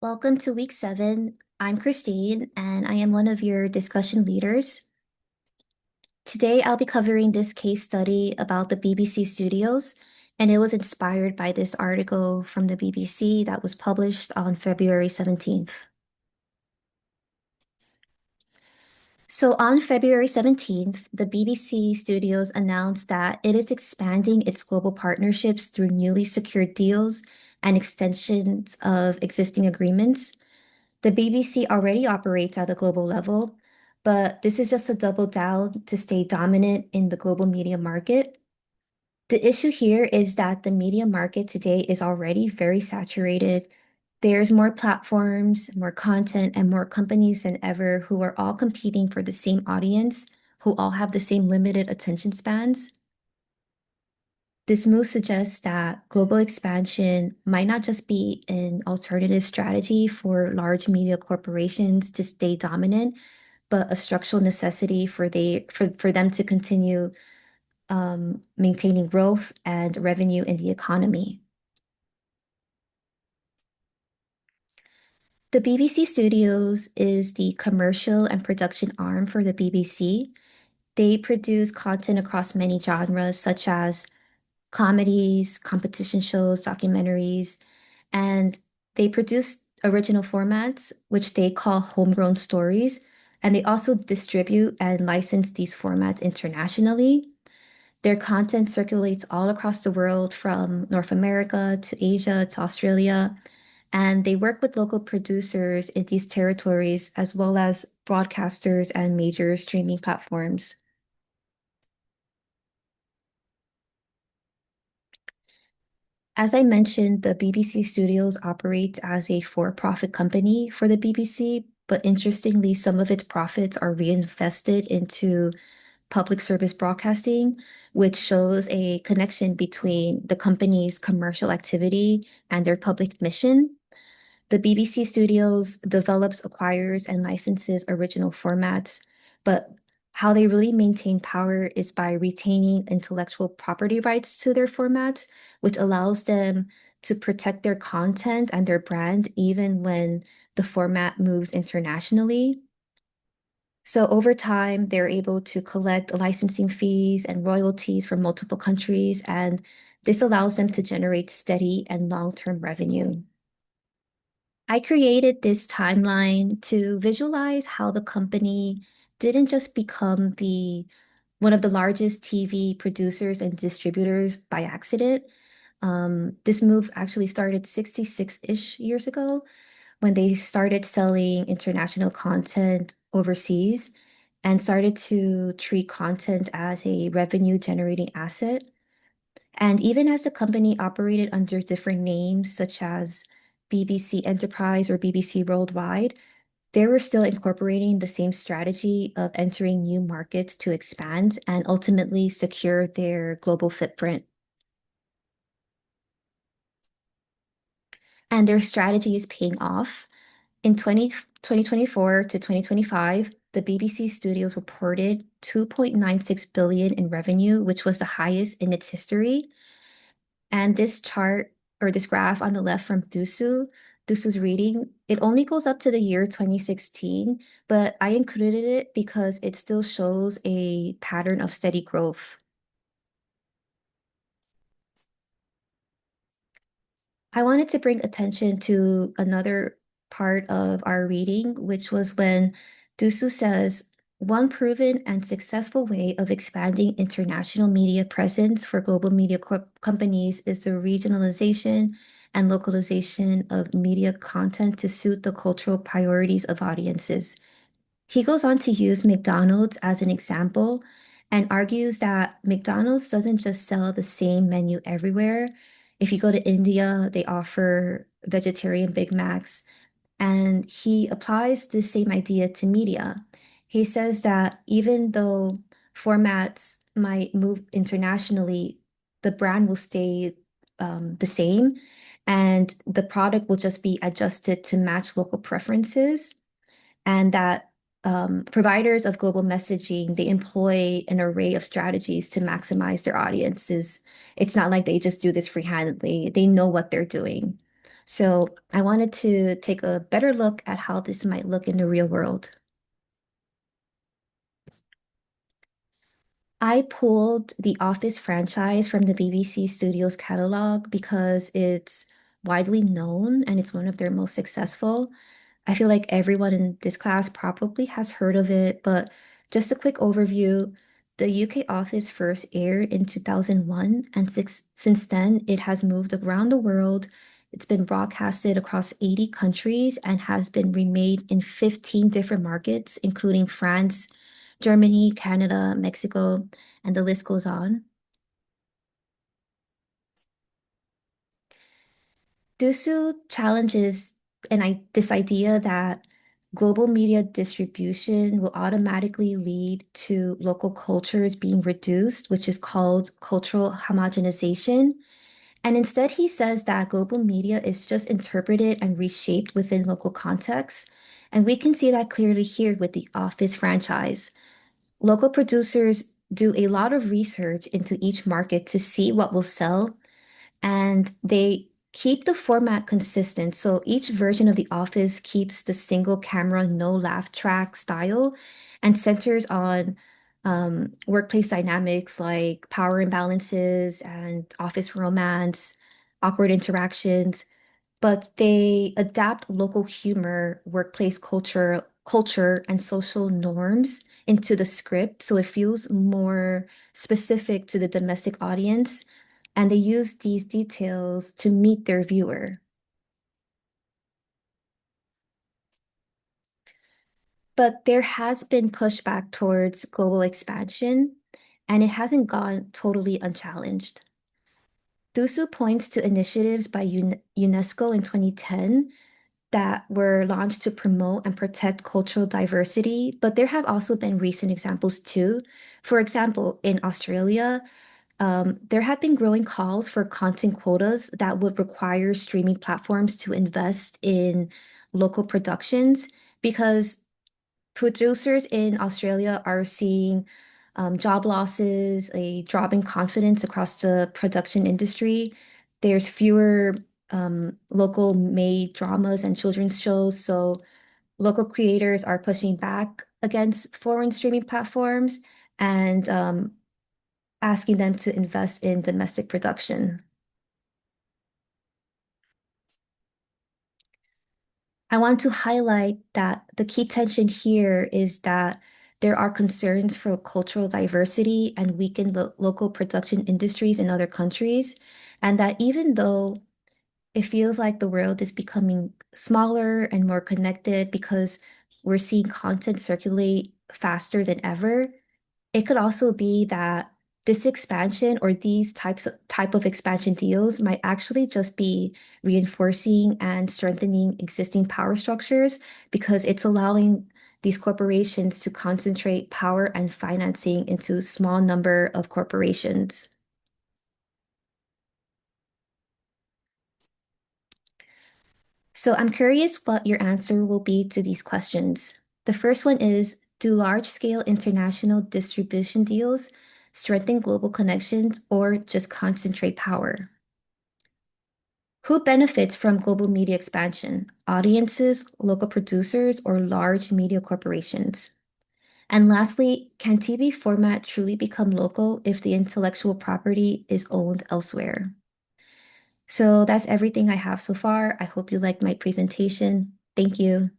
Welcome to week 7. I'm Christine, and I am one of your discussion leaders. Today, I'll be covering this case study about the BBC Studios, and it was inspired by this article from the BBC that was published on February 17th. So, on February 17th, the BBC Studios announced that it is expanding its global partnerships through newly secured deals and extensions of existing agreements. The BBC already operates at a global level, but this is just a double down to stay dominant in the global media market. The issue here is that the media market today is already very saturated. There's more platforms, more content, and more companies than ever who are all competing for the same audience, who all have the same limited attention spans. This move suggests that global expansion might not just be an alternative strategy for large media corporations to stay dominant, but a structural necessity for them to continue maintaining growth and revenue in the economy. The BBC Studios is the commercial and production arm for the BBC. They produce content across many genres, such as comedies, competition shows, documentaries, and they produce original formats, which they call homegrown stories. And they also distribute and license these formats internationally. Their content circulates all across the world from North America to Asia to Australia. And they work with local producers in these territories, as well as broadcasters and major streaming platforms. As I mentioned, the BBC Studios operates as a for-profit company for the BBC, but interestingly, some of its profits are reinvested into public service broadcasting, which shows a connection between the company's commercial activity and their public mission. The BBC Studios develops, acquires, and licenses original formats, but how they really maintain power is by retaining intellectual property rights to their formats, which allows them to protect their content and their brand even when the format moves internationally. So over time, they're able to collect licensing fees and royalties from multiple countries, and this allows them to generate steady and long-term revenue. I created this timeline to visualize how the company didn't just become the one of the largest TV producers and distributors by accident. This move actually started 66-ish years ago when they started selling international content overseas and started to treat content as a revenue generating asset. And even as the company operated under different names, such as BBC Enterprise or BBC Worldwide, they were still incorporating the same strategy of entering new markets to expand and ultimately secure their global footprint. And their strategy is paying off. In 2024 to 2025, the BBC Studios reported 2.96 billion in revenue, which was the highest in its history. And this chart or this graph on the left from Dusu's reading, it only goes up to the year 2016, but I included it because it still shows a pattern of steady growth. I wanted to bring attention to another part of our reading, which was when Dusu says, one proven and successful way of expanding international media presence for global media companies is the regionalization and localization of media content to suit the cultural priorities of audiences. He goes on to use McDonald's as an example and argues that McDonald's doesn't just sell the same menu everywhere. If you go to India, they offer vegetarian Big Macs, and he applies the same idea to media. He says that even though formats might move internationally, the brand will stay the same, and the product will just be adjusted to match local preferences and that providers of global messaging, they employ an array of strategies to maximize their audiences. It's not like they just do this free-handedly. They know what they're doing. So I wanted to take a better look at how this might look in the real world. I pulled the Office franchise from the BBC Studios catalog because it's widely known and it's one of their most successful. I feel like everyone in this class probably has heard of it, but just a quick overview. The UK Office first aired in 2001, and since then it has moved around the world. It's been broadcasted across 80 countries and has been remade in 15 different markets, including France, Germany, Canada, Mexico, and the list goes on. Dusu challenges this idea that global media distribution will automatically lead to local cultures being reduced, which is called cultural homogenization. And instead, he says that global media is just interpreted and reshaped within local contexts. And we can see that clearly here with the Office franchise. Local producers do a lot of research into each market to see what will sell, and they keep the format consistent. So each version of The Office keeps the single camera, no laugh track style and centers on workplace dynamics like power imbalances and office romance, awkward interactions, but they adapt local humor, workplace culture, and social norms into the script, so it feels more specific to the domestic audience, and they use these details to meet their viewer. But there has been pushback towards global expansion, and it hasn't gone totally unchallenged. Thusu points to initiatives by UNESCO in 2010 that were launched to promote and protect cultural diversity, but there have also been recent examples too. For example, in Australia, there have been growing calls for content quotas that would require streaming platforms to invest in local productions because producers in Australia are seeing job losses, a drop in confidence across the production industry. There's fewer local made dramas and children's shows, so local creators are pushing back against foreign streaming platforms and asking them to invest in domestic production. I want to highlight that the key tension here is that there are concerns for cultural diversity and weakened local production industries in other countries, and that even though it feels like the world is becoming smaller and more connected because we're seeing content circulate faster than ever, it could also be that this expansion or these type of expansion deals might actually just be reinforcing and strengthening existing power structures because it's allowing these corporations to concentrate power and financing into a small number of corporations. So I'm curious what your answer will be to these questions. The first one is, do large-scale international distribution deals strengthen global connections or just concentrate power? Who benefits from global media expansion? Audiences, local producers, or large media corporations? And lastly, can TV format truly become local if the intellectual property is owned elsewhere? So that's everything I have so far. I hope you liked my presentation. Thank you.